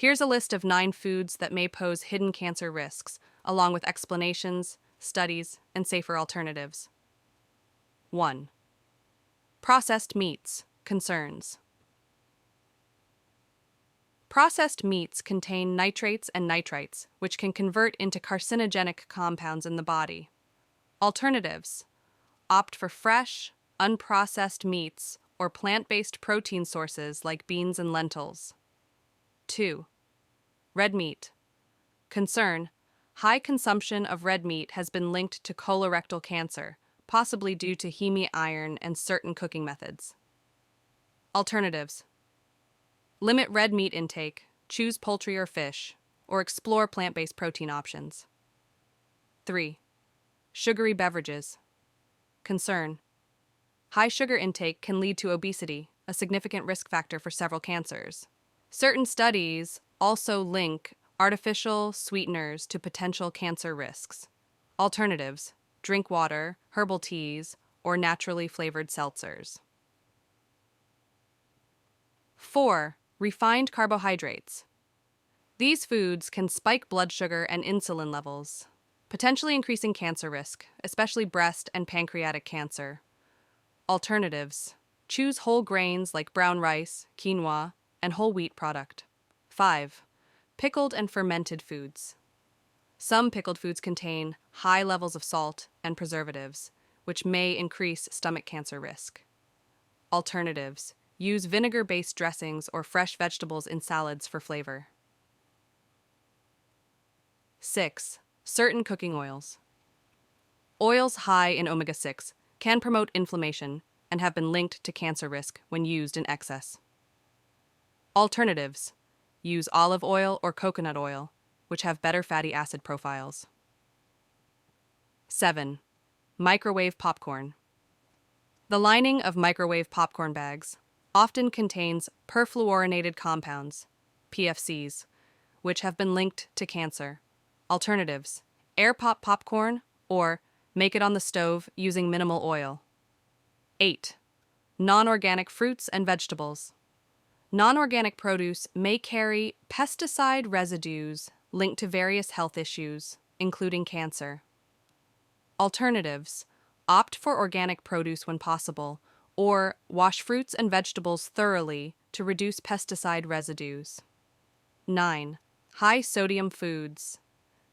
Here's a list of 9 foods that may pose hidden cancer risks, along with explanations, studies, and safer alternatives. 1. Processed meats. Concerns. Processed meats contain nitrates and nitrites, which can convert into carcinogenic compounds in the body. Alternatives. Opt for fresh, unprocessed meats or plant-based protein sources like beans and lentils. 2. Red meat. Concern. High consumption of red meat has been linked to colorectal cancer, possibly due to heme iron and certain cooking methods. Alternatives. Limit red meat intake, choose poultry or fish, or explore plant-based protein options. 3. Sugary beverages. Concern. High sugar intake can lead to obesity, a significant risk factor for several cancers. Certain studies also link artificial sweeteners to potential cancer risks. Alternatives. Drink water, herbal teas, or naturally flavored seltzers. 4. Refined carbohydrates. These foods can spike blood sugar and insulin levels, potentially increasing cancer risk, especially breast and pancreatic cancer. Alternatives. Choose whole grains like brown rice, quinoa, and whole wheat product. 5. Pickled and fermented foods. Some pickled foods contain high levels of salt and preservatives, which may increase stomach cancer risk. Alternatives. Use vinegar-based dressings or fresh vegetables in salads for flavor. 6. Certain cooking oils. Oils high in omega-6 can promote inflammation and have been linked to cancer risk when used in excess. Alternatives. Use olive oil or coconut oil, which have better fatty acid profiles. 7. Microwave popcorn. The lining of microwave popcorn bags often contains perfluorinated compounds, PFCs, which have been linked to cancer. Alternatives. Air pop popcorn or make it on the stove using minimal oil. 8. Non-organic fruits and vegetables. Non-organic produce may carry pesticide residues linked to various health issues, including cancer. Alternatives. Opt for organic produce when possible, or wash fruits and vegetables thoroughly to reduce pesticide residues. 9. High sodium foods.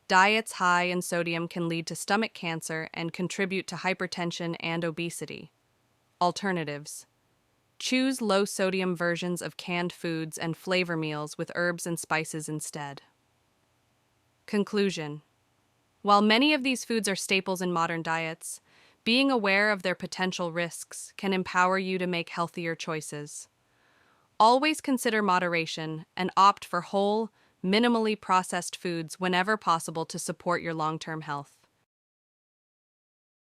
Diets high in sodium can lead to stomach cancer and contribute to hypertension and obesity. Alternatives. Choose low-sodium versions of canned foods and flavor meals with herbs and spices instead. Conclusion. While many of these foods are staples in modern diets, being aware of their potential risks can empower you to make healthier choices. Always consider moderation and opt for whole, minimally processed foods whenever possible to support your long-term health.